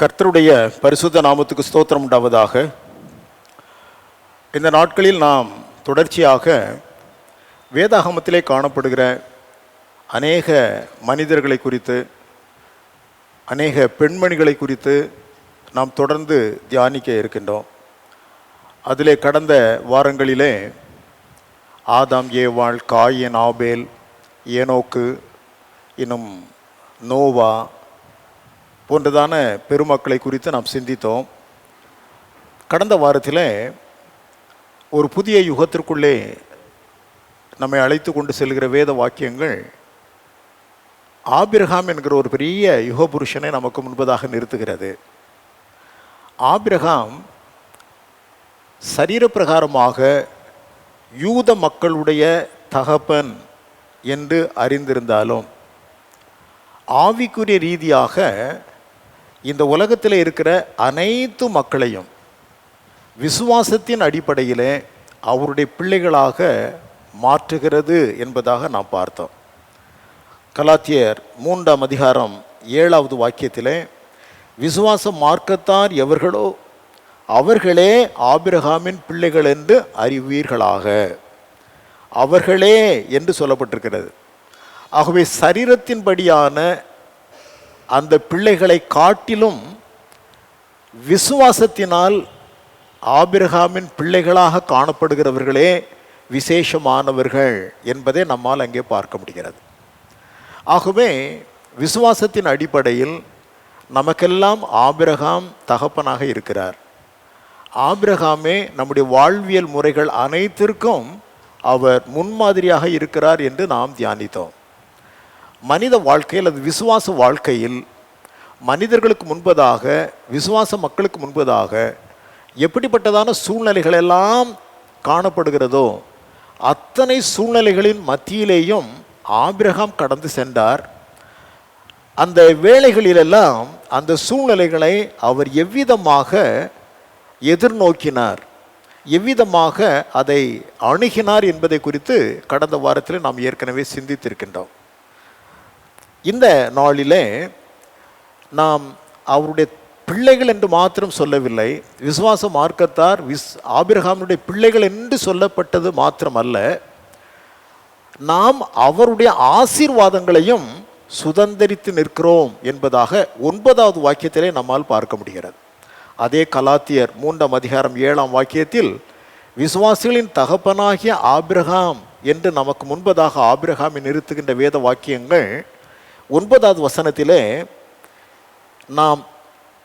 கர்த்தருடைய பரிசுத்த நாமத்துக்கு ஸ்தோத்திரம் உண்டாவதாக. இந்த நாட்களில் நாம் தொடர்ச்சியாக வேதாகமத்திலே காணப்படுகிற அநேக மனிதர்களை குறித்து, அநேக பெண்மணிகளை குறித்து நாம் தொடர்ந்து தியானிக்க இருக்கின்றோம். அதிலே கடந்த வாரங்களிலே ஆதாம், ஏவாள், காயின், ஆபேல், ஏனோக்கு, இன்னும் நோவா போன்றதான பெருமக்களை குறித்து நாம் சிந்தித்தோம். கடந்த வாரத்தில் ஒரு புதிய யுகத்திற்குள்ளே நம்மை அழைத்து கொண்டு செல்கிற வேத வாக்கியங்கள் ஆபிரகாம் என்கிற ஒரு பெரிய யுக புருஷனை நமக்கு முன்பதாக நிறுத்துகிறது. ஆபிரகாம் சரீரப்பிரகாரமாக யூத மக்களுடைய தகப்பன் என்று அறிந்திருந்தாலும் ஆவிக்குரிய ரீதியாக இந்த உலகத்தில் இருக்கிற அனைத்து மக்களையும் விசுவாசத்தின் அடிப்படையிலே அவருடைய பிள்ளைகளாக மாற்றுகிறது என்பதாக நாம் பார்த்தோம். கலாத்தியர் 3ஆம் அதிகாரம் 7வது வாக்கியத்திலே, விசுவாச மார்க்கத்தார் எவர்களோ அவர்களே ஆபிரகாமின் பிள்ளைகள் என்று அறிவீர்களாக. அவர்களே என்று சொல்லப்பட்டிருக்கிறது. ஆகவே சரீரத்தின்படியான அந்த பிள்ளைகளை காட்டிலும் விசுவாசத்தினால் ஆபிரகாமின் பிள்ளைகளாக காணப்படுகிறவர்களே விசேஷமானவர்கள் என்பதை நம்மால் அங்கே பார்க்க முடிகிறது. ஆகவே விசுவாசத்தின் அடிப்படையில் நமக்கெல்லாம் ஆபிரகாம் தகப்பனாக இருக்கிறார். ஆபிரகாமே நம்முடைய வாழ்வியல் முறைகள் அனைத்திற்கும் அவர் முன்மாதிரியாக இருக்கிறார் என்று நாம் தியானித்தோம். மனித வாழ்க்கையில், அது விசுவாச வாழ்க்கையில் மனிதர்களுக்கு முன்பதாக, விசுவாச மக்களுக்கு முன்பதாக எப்படிப்பட்டதான சூழ்நிலைகள் எல்லாம் காணப்படுகிறதோ அத்தனை சூழ்நிலைகளின் மத்தியிலேயும் ஆபிரகாம் கடந்து சென்றார். அந்த வேளைகளிலெல்லாம் அந்த சூழ்நிலைகளை அவர் எவ்விதமாக எதிர்நோக்கினார், எவ்விதமாக அதை அணுகினார் என்பதை குறித்து கடந்த வாரத்தில் நாம் ஏற்கனவே சிந்தித்திருக்கின்றோம். இந்த நாளிலே நாம் அவருடைய பிள்ளைகள் என்று மாத்திரம் சொல்லவில்லை, விசுவாச மார்க்கத்தார் ஆபிரகாமுடைய பிள்ளைகள் என்று சொல்லப்பட்டது மாத்திரமல்ல, நாம் அவருடைய ஆசீர்வாதங்களையும் சுதந்திரித்து நிற்கிறோம் என்பதாக 9வது வாக்கியத்திலே நம்மால் பார்க்க முடிகிறது. அதே கலாத்தியர் 3ஆம் அதிகாரம் 7ஆம் வாக்கியத்தில், விசுவாசிகளின் தகப்பனாகிய ஆபிரகாம் என்று நமக்கு முன்பதாக ஆபிரகாமை நிறுத்துகின்ற வேத வாக்கியங்கள் 9வது வசனத்திலே நாம்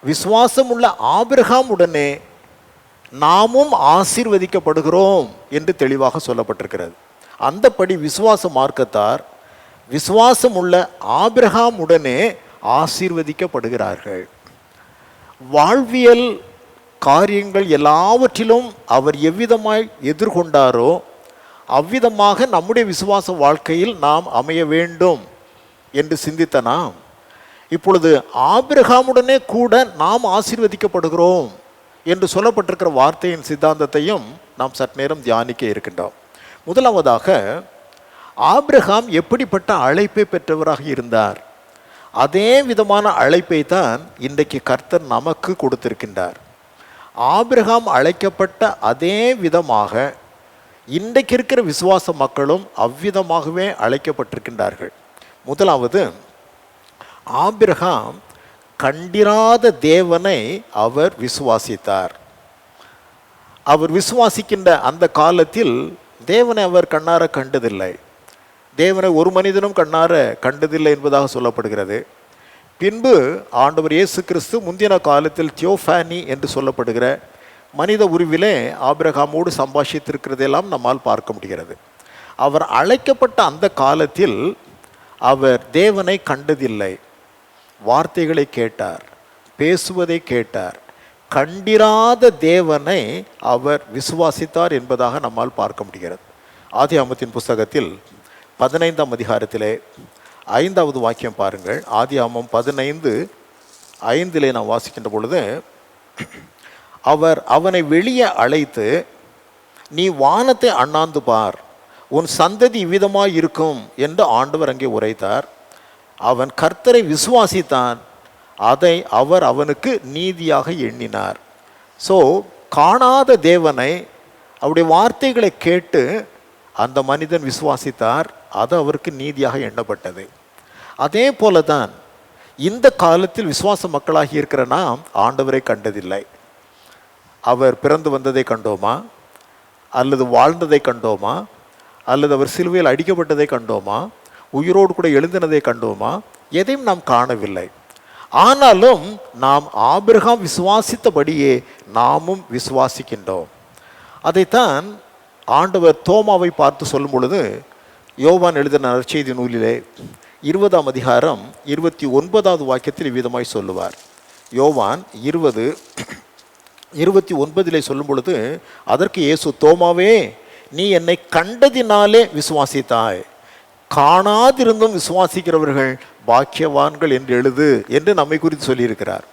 விசுவாசம் உள்ள ஆபிரகாம் உடனே நாமும் ஆசீர்வதிக்கப்படுகிறோம் என்று தெளிவாக சொல்லப்பட்டிருக்கிறது. அந்தப்படி விசுவாச மார்க்கத்தார் விசுவாசம் உள்ள ஆபிரகாம் உடனே ஆசீர்வதிக்கப்படுகிறார்கள். வாழ்வியல் காரியங்கள் எல்லாவற்றிலும் அவர் எவ்விதமாய் எதிர்கொண்டாரோ அவ்விதமாக நம்முடைய விசுவாச வாழ்க்கையில் நாம் அமைய வேண்டும் என்று சிந்தித்த நாம் இப்பொழுது ஆபிரகாமுடனே கூட நாம் ஆசீர்வதிக்கப்படுகிறோம் என்று சொல்லப்பட்டிருக்கிற வார்த்தையின் சித்தாந்தத்தையும் நாம் சற்று நேரம் தியானிக்க இருக்கின்றோம். முதலாவதாக, ஆபிரகாம் எப்படிப்பட்ட அழைப்பை பெற்றவராக இருந்தார்? அதே விதமான அழைப்பை தான் இன்றைக்கு கர்த்தர் நமக்கு கொடுத்திருக்கின்றார். ஆபிரகாம் அழைக்கப்பட்ட அதே விதமாக இன்றைக்கு இருக்கிற விசுவாச மக்களும் அவ்விதமாகவே அழைக்கப்பட்டிருக்கின்றார்கள். முதலாவது, ஆபிரகாம் கண்டிராத தேவனை அவர் விசுவாசித்தார். அவர் விசுவாசிக்கின்ற அந்த காலத்தில் தேவனை அவர் கண்ணார கண்டதில்லை. தேவனை ஒரு மனிதனும் கண்ணார கண்டதில்லை என்பதாக சொல்லப்படுகிறது. பின்பு ஆண்டவர் இயேசு கிறிஸ்து முந்தின காலத்தில் தியோஃபானி என்று சொல்லப்படுகிற மனித உருவிலே ஆபிரகாமோடு சம்பாஷித்திருக்கிறதெல்லாம் நம்மால் பார்க்க முடிகிறது. அவர் அழைக்கப்பட்ட அந்த காலத்தில் அவர் தேவனை கண்டதில்லை. வார்த்தைகளை கேட்டார், பேசுவதை கேட்டார். கண்டிராத தேவனை அவர் விசுவாசித்தார் என்பதாக நம்மால் பார்க்க முடிகிறது. ஆதியாகமத்தின் புஸ்தகத்தில் 15ஆம் அதிகாரத்திலே 5வது வாக்கியம் பாருங்கள். ஆதியாகமம் 15:5 நாம் வாசிக்கின்ற பொழுது, அவர் அவனை வெளியே அழைத்து, நீ வானத்தை அண்ணாந்து பார், உன் சந்ததி இவ்விதமாய் இருக்கும் என்று ஆண்டவர் அங்கே உரைத்தார். அவன் கர்த்தரை விசுவாசித்தான், அதை அவர் அவனுக்கு நீதியாக எண்ணினார். ஸோ காணாத தேவனை அவருடைய வார்த்தைகளை கேட்டு அந்த மனிதன் விசுவாசித்தார், அது அவருக்கு நீதியாக எண்ணப்பட்டது. அதே போல தான் இந்த காலத்தில் விசுவாச மக்களாகி இருக்கிற நாம் ஆண்டவரை கண்டதில்லை. அவர் பிறந்து வந்ததை கண்டோமா, அல்லது வாழ்ந்ததை கண்டோமா, அல்லது அவர் சிலுவையில் அடிக்கப்பட்டதை கண்டோமா, உயிரோடு கூட எழுந்தினதை கண்டோமா? எதையும் நாம் காணவில்லை. ஆனாலும் நாம் ஆபிரகாம் விசுவாசித்தபடியே நாமும் விசுவாசிக்கின்றோம். அதைத்தான் ஆண்டவர் தோமாவை பார்த்து சொல்லும் பொழுது யோவான் எழுதின நற்செய்தி நூலிலே 20ஆம் அதிகாரம் 29வது வாக்கியத்தில் இவ்விதமாய் சொல்லுவார். யோவான் 20:29 சொல்லும் பொழுது, அதற்கு இயேசு, தோமாவே, நீ என்னை கண்டதினாலே விசுவாசித்தாய், காணாதிருந்தும் விசுவாசிக்கிறவர்கள் பாக்கியவான்கள் என்று எழுது என்று நம்மை குறித்து சொல்லியிருக்கிறார்.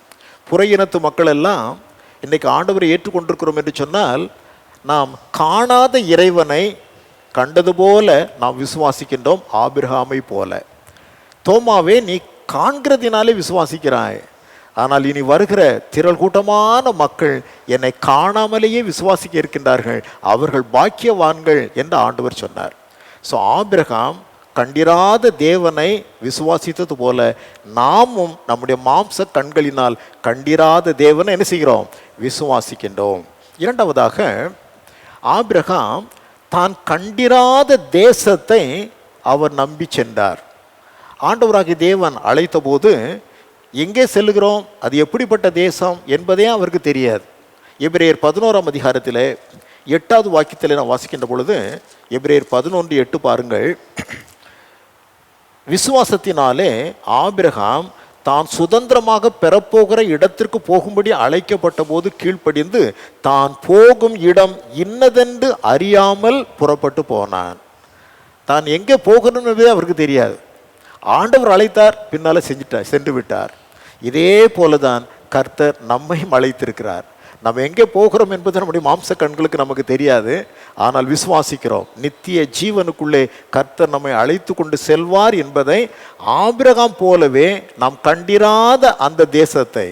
புற இனத்து மக்கள் எல்லாம் இன்றைக்கு ஆண்டவரை ஏற்றுக்கொண்டிருக்கிறோம் என்று சொன்னால், நாம் காணாத இறைவனை கண்டது போல நாம் விசுவாசிக்கின்றோம், ஆபிரகாமை போல. தோமாவே, நீ காண்கிறதினாலே விசுவாசிக்கிறாய், ஆனால் இனி வருகிற திரள் கூட்டமான மக்கள் என்னை காணாமலேயே விசுவாசிக்க இருக்கின்றார்கள், அவர்கள் பாக்கியவான்கள் என்று ஆண்டவர் சொன்னார். ஸோ ஆபிரகாம் கண்டிராத தேவனை விசுவாசித்தது போல நாமும் நம்முடைய மாம்ச கண்களினால் கண்டிராத தேவனை என்ன செய்கிறோம்? விசுவாசிக்கின்றோம். இரண்டாவதாக, ஆபிரகாம் தான் கண்டிராத தேசத்தை அவர் நம்பி சென்றார். ஆண்டவராகிய தேவன் அழைத்த போது எங்கே செல்லுகிறோம், அது எப்படிப்பட்ட தேசம் என்பதே அவருக்கு தெரியாது. எபிரேயர் 11ஆம் அதிகாரத்தில் 8வது வாக்கியத்தில் நான் வாசிக்கின்ற பொழுது, எபிரேயர் 11:8 பாருங்கள். விசுவாசத்தினாலே ஆபிரகாம் தான் சுதந்திரமாக பெறப்போகிற இடத்திற்கு போகும்படி அழைக்கப்பட்ட போது கீழ்ப்படிந்து தான் போகும் இடம் இன்னதென்று அறியாமல் புறப்பட்டு போனான். தான் எங்கே போகணும்னு அவருக்கு தெரியாது. ஆண்டவர் அழைத்தார், பின்னால் சென்று விட்டார். இதே போலதான் கர்த்தர் நம்மையும் அழைத்திருக்கிறார். நம்ம எங்கே போகிறோம் என்பது நம்முடைய மாம்ச கண்களுக்கு நமக்கு தெரியாது, ஆனால் விசுவாசிக்கிறோம். நித்திய ஜீவனுக்குள்ளே கர்த்தர் நம்மை அழைத்து கொண்டு செல்வார் என்பதை ஆபிரகாம் போலவே நாம் கண்டிராத அந்த தேசத்தை,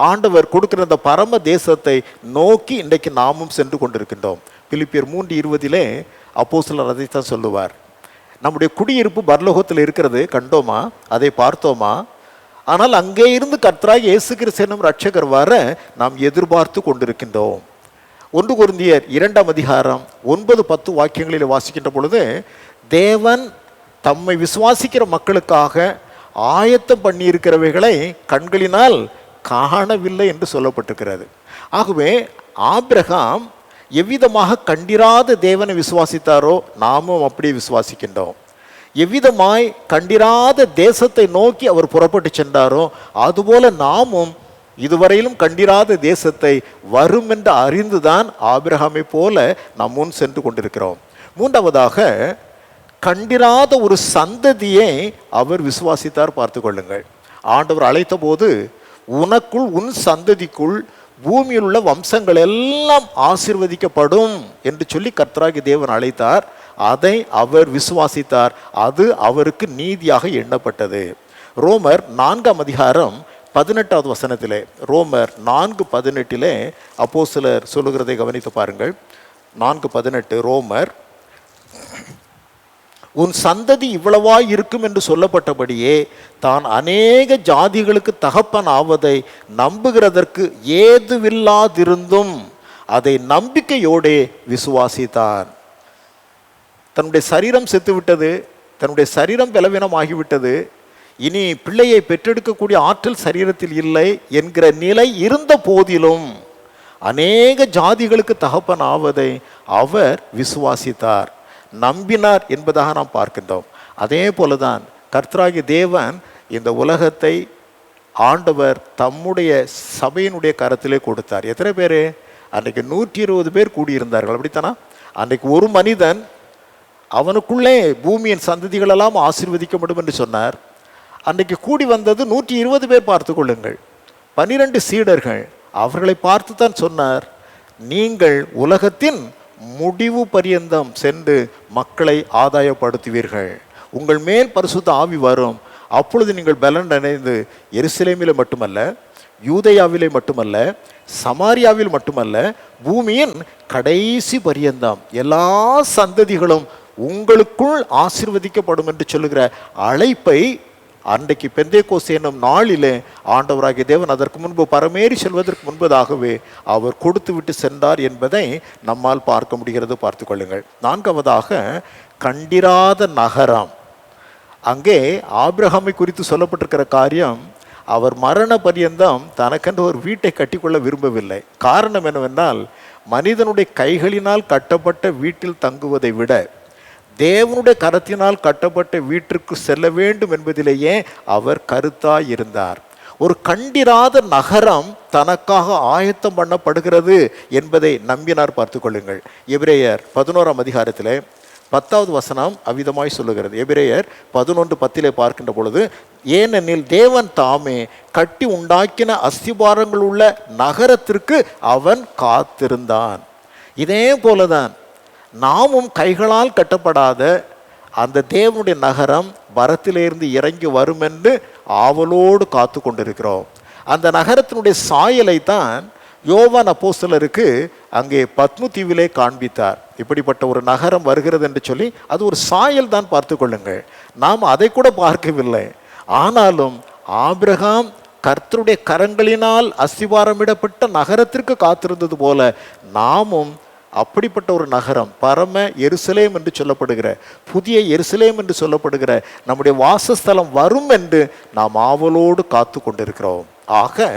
ஆண்டவர் கொடுக்கிற அந்த பரம தேசத்தை நோக்கி இன்றைக்கு நாமும் சென்று கொண்டிருக்கின்றோம். பிலிப்பியர் 3:20 அப்போஸ்தலர் அதைத்தான் சொல்லுவார். நம்முடைய குடியிருப்பு பரலோகத்தில் இருக்கிறது, கண்டோமா, அதை பார்த்தோமா? ஆனால் அங்கே இருந்து கர்த்தராகிய இயேசு கிறிஸ்து என்னும் இரட்சகர் வர நாம் எதிர்பார்த்து கொண்டிருக்கின்றோம். 1 கொரிந்தியர் 2ஆம் அதிகாரம் 9-10 வாக்கியங்களில் வாசிக்கின்ற பொழுது, தேவன் தம்மை விசுவாசிக்கிற மக்களுக்காக ஆயத்தம் பண்ணியிருக்கிறவைகளை கண்களினால் காணவில்லை என்று சொல்லப்பட்டிருக்கிறது. ஆகவே ஆபிரகாம் எவ்விதமாக கண்டிராத தேவனை விசுவாசித்தாரோ நாமும் அப்படியே விசுவாசிக்கின்றோம். எவ்விதமாய் கண்டிராத தேசத்தை நோக்கி அவர் புறப்பட்டு சென்றாரோ அதுபோல நாமும் இதுவரையிலும் கண்டிராத தேசத்தை வரும் என்று அறிந்துதான் ஆபிரகாமை போல நாம் முன் சென்று கொண்டிருக்கிறோம். மூன்றாவதாக, கண்டிராத ஒரு சந்ததியை அவர் விசுவாசித்தார். பார்த்து கொள்ளுங்கள். ஆண்டவர் அழைத்த போது, உனக்குள் உன் சந்ததிக்குள் பூமியில் உள்ள வம்சங்கள் எல்லாம் ஆசீர்வதிக்கப்படும் என்று சொல்லி கர்த்தராகிய தேவன் அழைத்தார். அதை அவர் விசுவாசித்தார், அது அவருக்கு நீதியாக எண்ணப்பட்டது. ரோமர் 4ஆம் அதிகாரம் 18வது வசனத்திலே, ரோமர் 4:18 அப்போஸ்தலர் சொல்லுகிறதை கவனித்து பாருங்கள். 4:18 ரோமர், உன் சந்ததி இவ்வளவாய் இருக்கும் என்று சொல்லப்பட்டபடியே தான் அநேக ஜாதிகளுக்கு தகப்பன் ஆவதை நம்புகிறதற்கு ஏதுவில்லாதிருந்தும் அதை நம்பிக்கையோடே விசுவாசித்தான். தன்னுடைய சரீரம் செத்துவிட்டது, தன்னுடைய சரீரம் பலவீனம் ஆகிவிட்டது, இனி பிள்ளையை பெற்றெடுக்கக்கூடிய ஆற்றல் சரீரத்தில் இல்லை என்கிற நிலை இருந்த போதிலும் அநேக ஜாதிகளுக்கு தகப்பன் ஆவதை அவர் விசுவாசித்தார், நம்பினார் என்பதாக நாம் பார்க்கின்றோம். அதே போலதான் கர்த்தராகிய தேவன் இந்த உலகத்தை ஆண்டவர் தம்முடைய சபையினுடைய கரத்திலே கொடுத்தார். எத்தனை பேர்? அன்றைக்கு 120 பேர் கூடியிருந்தார்கள், அப்படித்தானா? அன்றைக்கு ஒரு மனிதன் அவனுக்குள்ளே பூமியின் சந்ததிகளெல்லாம் ஆசீர்வதிக்கப்படும் என்று சொன்னார். அன்றைக்கு கூடி வந்தது 120 பேர். பார்த்து கொள்ளுங்கள், 12 சீடர்கள். அவர்களை பார்த்து தான் சொன்னார், நீங்கள் உலகத்தின் முடிவு பரியந்தம் சென்று மக்களை ஆதாயப்படுத்துவீர்கள், உங்கள் மேல் பரிசுத்த ஆவி வரும், அப்பொழுது நீங்கள் பலன் அடைந்து எருசலேமிலே மட்டுமல்ல, யூதேயாவிலே மட்டுமல்ல, சமாரியாவில் மட்டுமல்ல, பூமியின் கடைசி பரியந்தம் எல்லா சந்ததிகளும் உங்களுக்குள் ஆசீர்வதிக்கப்படும் என்று சொல்லுகிற அழைப்பை அன்றைக்கு பெந்தேகோஸ்து என்னும் நாளிலே ஆண்டவராகிய தேவன் அதற்கு முன்பு பரமேறி செல்வதற்கு முன்பதாகவே அவர் கொடுத்து விட்டு சென்றார் என்பதை நம்மால் பார்க்க முடிகிறது. பார்த்து கொள்ளுங்கள். நான்காவதாக, கண்டிராத நகரம். அங்கே ஆபிரகாமை குறித்து சொல்லப்பட்டிருக்கிற காரியம், அவர் மரண பரியந்தம் தனக்கென்று ஒரு வீட்டை கட்டிக்கொள்ள விரும்பவில்லை. காரணம் என்னவென்றால், மனிதனுடைய கைகளினால் கட்டப்பட்ட வீட்டில் தங்குவதை விட தேவனுடைய கரத்தினால் கட்டப்பட்ட வீட்டிற்கு செல்ல வேண்டும் என்பதிலேயே அவர் கருத்தாய் இருந்தார். ஒரு கண்டிராத நகரம் தனக்காக ஆயத்தம் பண்ணப்படுகிறது என்பதை நம்பினார். பார்த்து கொள்ளுங்கள். எபிரேயர் 11ஆம் அதிகாரத்திலே 10வது வசனம் அவ்விதமாய் சொல்லுகிறது. எபிரேயர் 11:10 பார்க்கின்ற பொழுது, ஏனெனில் தேவன் தாமே கட்டி உண்டாக்கின அஸ்திபாரங்கள் உள்ள நகரத்திற்கு அவன் காத்திருந்தான். இதே போலதான் நாமும் கைகளால் கட்டப்படாத அந்த தேவனுடைய நகரம் வரத்திலிருந்து இறங்கி வரும் என்று ஆவலோடு காத்து கொண்டிருக்கிறோம். அந்த நகரத்தினுடைய சாயலை தான் யோவான் அப்போஸ்தலருக்கு அங்கே பத்மு தீவிலே காண்பித்தார். இப்படிப்பட்ட ஒரு நகரம் வருகிறது என்று சொல்லி, அது ஒரு சாயல் தான். பார்த்து கொள்ளுங்கள். நாம் அதை கூட பார்க்கவில்லை. ஆனாலும் ஆபிரகாம் கர்த்தருடைய கரங்களினால் அஸ்திவாரமிடப்பட்ட நகரத்திற்கு காத்திருந்தது போல நாமும் அப்படிப்பட்ட ஒரு நகரம், பரம எருசலேம் என்று சொல்லப்படுகிற, புதிய எருசலேம் என்று சொல்லப்படுகிற நம்முடைய வாசஸ்தலம் வரும் என்று நாம் ஆவலோடு காத்து கொண்டிருக்கிறோம். ஆக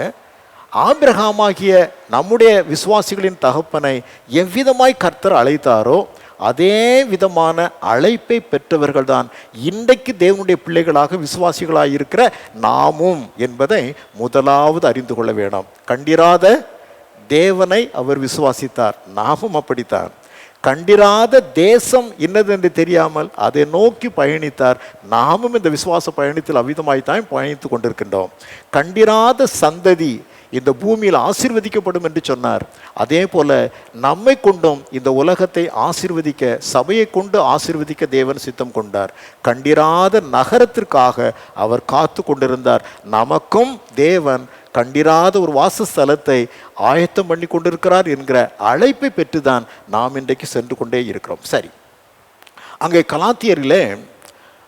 ஆபிரகாமாகிய நம்முடைய விசுவாசிகளின் தகப்பனை எவ்விதமாய் கர்த்தர் அழைத்தாரோ அதே விதமான அழைப்பை பெற்றவர்கள் தான் இன்றைக்கு தேவனுடைய பிள்ளைகளாக விசுவாசிகளாக இருக்கிற நாமும் என்பதை முதலாவது அறிந்து கொள்ள வேண்டாம். கண்டிராத தேவனை அவர் விசுவாசித்தார், நாமும் அப்படித்தான். கண்டிராத தேசம் இன்னதென்று தெரியாமல் அதை நோக்கி பயணித்தார், நாமும் இந்த விசுவாச பயணத்தில் அவ்விதமாய்த்தான் பயணித்து கொண்டிருக்கின்றோம். கண்டிராத சந்ததி இந்த பூமியில் ஆசீர்வதிக்கப்படும் என்று சொன்னார். அதே போல நம்மை கொண்டும் இந்த உலகத்தை ஆசீர்வதிக்க, சபையை கொண்டு ஆசீர்வதிக்க தேவன் சித்தம் கொண்டார். கண்டிராத நகரத்திற்காக அவர் காத்து கொண்டிருந்தார். நமக்கும் தேவன் கண்டிராத ஒரு வாசஸ்தலத்தை ஆயத்தம் பண்ணி கொண்டிருக்கிறார் என்கிற அழைப்பை பெற்றுதான் நாம் இன்றைக்கு சென்று கொண்டே இருக்கிறோம். சரி, அங்கே கலாத்தியரிலே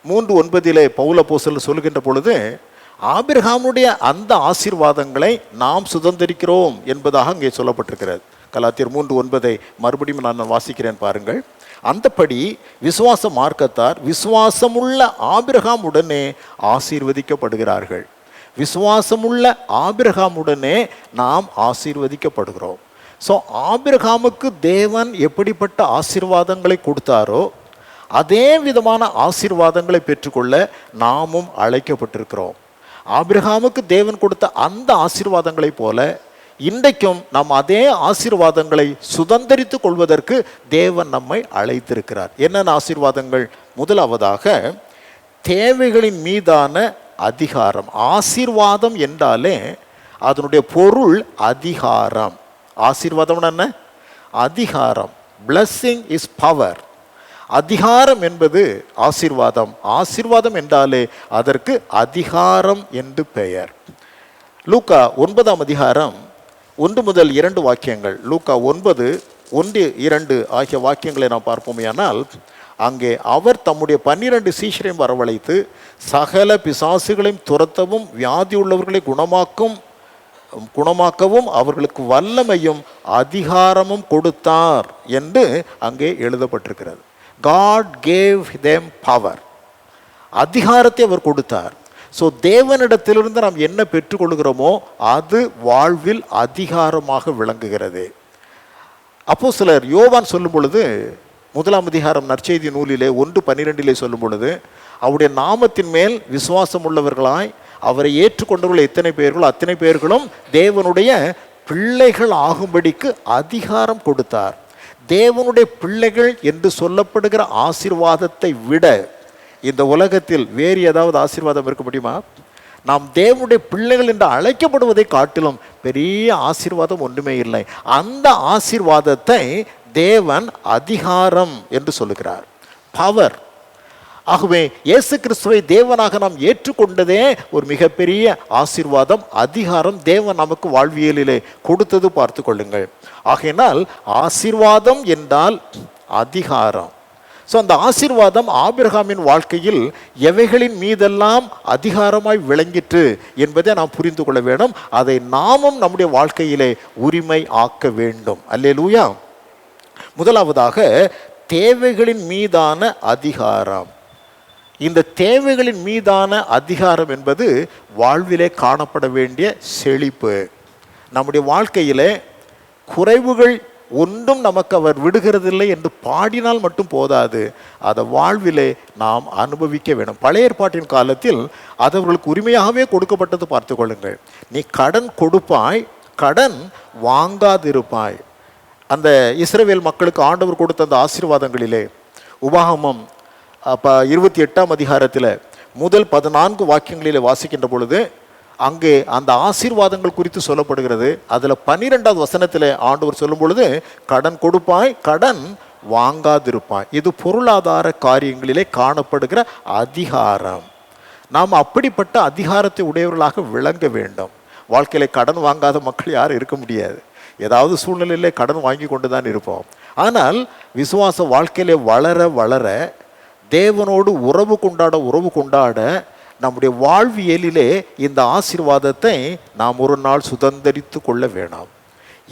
3:9 பவுல் அப்போஸ்தலர் சொல்லுகின்ற பொழுது, ஆபிரகாமுடைய அந்த ஆசீர்வாதங்களை நாம் சுதந்திரிக்கிறோம் என்பதாக அங்கே சொல்லப்பட்டிருக்கிறது. கலாத்தியர் 3:9 மறுபடியும் நான் வாசிக்கிறேன் பாருங்கள். அந்தப்படி விசுவாச மார்க்கத்தார் விசுவாசமுள்ள ஆபிரகாமுடனே ஆசீர்வதிக்கப்படுகிறார்கள். விசுவாசமுள்ள ஆபிரகாமுடனே நாம் ஆசீர்வதிக்கப்படுகிறோம். ஸோ ஆபிரகாமுக்கு தேவன் எப்படிப்பட்ட ஆசீர்வாதங்களை கொடுத்தாரோ அதே விதமான ஆசீர்வாதங்களை பெற்றுக்கொள்ள நாமும் அழைக்கப்பட்டிருக்கிறோம். ஆபிரகாமுக்கு தேவன் கொடுத்த அந்த ஆசீர்வாதங்களை போல இன்றைக்கும் நாம் அதே ஆசீர்வாதங்களை சுதந்திரித்து கொள்வதற்கு தேவன் நம்மை அழைத்திருக்கிறார். என்னென்ன ஆசீர்வாதங்கள்? முதலாவதாக, தேவைகளின் மீதான அதிகாரம். ஆசீர்வாதம் என்றாலே அதனுடைய பொருள் அதிகாரம். ஆசீர்வாதம் என்ன? அதிகாரம். Blessing is power. அதிகாரம் என்பது ஆசீர்வாதம். ஆசீர்வாதம் என்றாலே அதற்கு அதிகாரம் என்று பெயர். லூக்கா 9ஆம் அதிகாரம் 1 முதல் 2 வாக்கியங்கள், லூக்கா 9:1-2 ஆகிய வாக்கியங்களை நாம் பார்ப்போமேயானால், அங்கே அவர் தம்முடைய 12 சீஷரையும் வரவழைத்து சகல பிசாசுகளையும் துரத்தவும் வியாதி உள்ளவர்களை குணமாக்கவும் அவர்களுக்கு வல்லமையும் அதிகாரமும் கொடுத்தார் என்று அங்கே எழுதப்பட்டிருக்கிறது. God gave them power. அதிகாரத்தை அவர் கொடுத்தார். ஸோ தேவனிடத்திலிருந்து நாம் என்ன பெற்றுக்கொள்கிறோமோ அது வாழ்வில் அதிகாரமாக விளங்குகிறது. அப்போஸ்தலர் யோவான் சொல்லும் பொழுது 1ஆம் அதிகாரம் நற்செய்தி நூலிலே 1:12 சொல்லும் பொழுது, அவருடைய நாமத்தின் மேல் விசுவாசம் உள்ளவர்களாய் அவரை ஏற்றுக்கொண்டவர்கள் எத்தனை பேர்களோ அத்தனை பேர்களும் தேவனுடைய பிள்ளைகள் ஆகும்படிக்கு அதிகாரம் கொடுத்தார். தேவனுடைய பிள்ளைகள் என்று சொல்லப்படுகிற ஆசீர்வாதத்தை விட இந்த உலகத்தில் வேறு ஏதாவது ஆசீர்வாதம் இருக்க முடியுமா? நாம் தேவனுடைய பிள்ளைகள் என்று அழைக்கப்படுவதை காட்டிலும் பெரிய ஆசீர்வாதம் ஒன்றுமே இல்லை. அந்த ஆசீர்வாதத்தை தேவன் அதிகாரம் என்று சொல்லுகிறார். பவர். ஆகவே இயேசு கிறிஸ்துவை தேவனாக நாம் ஏற்றுக்கொண்டதே ஒரு மிகப்பெரிய ஆசீர்வாதம், அதிகாரம் தேவன் நமக்கு வாழ்வியலிலே கொடுத்தது பார்த்து கொள்ளுங்கள். ஆகையினால் ஆசீர்வாதம் என்றால் அதிகாரம். ஸோ அந்த ஆசீர்வாதம் ஆபிரகாமின் வாழ்க்கையில் எவைகளின் மீதெல்லாம் அதிகாரமாய் விளங்கிற்று என்பதை நாம் புரிந்து கொள்ள வேண்டும். அதை நாமும் நம்முடைய வாழ்க்கையிலே உரிமை ஆக்க வேண்டும். அல்லேலூயா. முதலாவதாக தேவைகளின் மீதான அதிகாரம். இந்த தேவைகளின் மீதான அதிகாரம் என்பது வாழ்விலே காணப்பட வேண்டிய செழிப்பு. நம்முடைய வாழ்க்கையிலே குறைவுகள் ஒன்றும் நமக்கு அவர் விடுகிறதில்லை என்று பாடினால் மட்டும் போதாது, அதை வாழ்விலே நாம் அனுபவிக்க வேண்டும். பழைய ஏற்பாட்டின் காலத்தில் அது அவர்களுக்கு உரிமையாகவே கொடுக்கப்பட்டது பார்த்து கொள்ளுங்கள். நீ கடன் கொடுப்பாய், கடன் வாங்காதிருப்பாய். அந்த இஸ்ரவேல் மக்களுக்கு ஆண்டவர் கொடுத்த அந்த ஆசீர்வாதங்களிலே உபாகமம் 28ஆம் அதிகாரத்தில் முதல் 14 வாக்கியங்களிலே வாசிக்கின்ற பொழுது அங்கே அந்த ஆசீர்வாதங்கள் குறித்து சொல்லப்படுகிறது. அதில் 12வது வசனத்தில் ஆண்டவர் சொல்லும் பொழுது, கடன் கொடுப்பாய், கடன் வாங்காதிருப்பாய். இது பொருளாதார காரியங்களிலே காணப்படுகிற அதிகாரம். நாம் அப்படிப்பட்ட அதிகாரத்தை உடையவர்களாக விளங்க வேண்டும். வாழ்க்கையில கடன் வாங்காத மக்கள் யாரும் இருக்க முடியாது. ஏதாவது சூழ்நிலையிலே கடன் வாங்கி கொண்டு தான் இருப்போம். ஆனால் விசுவாச வாழ்க்கையிலே வளர வளர, தேவனோடு உறவு கொண்டாட நம்முடைய வாழ்வியலிலே இந்த ஆசீர்வாதத்தை நாம் ஒரு நாள் சுதந்தரித்து கொள்ள வேண்டாம்.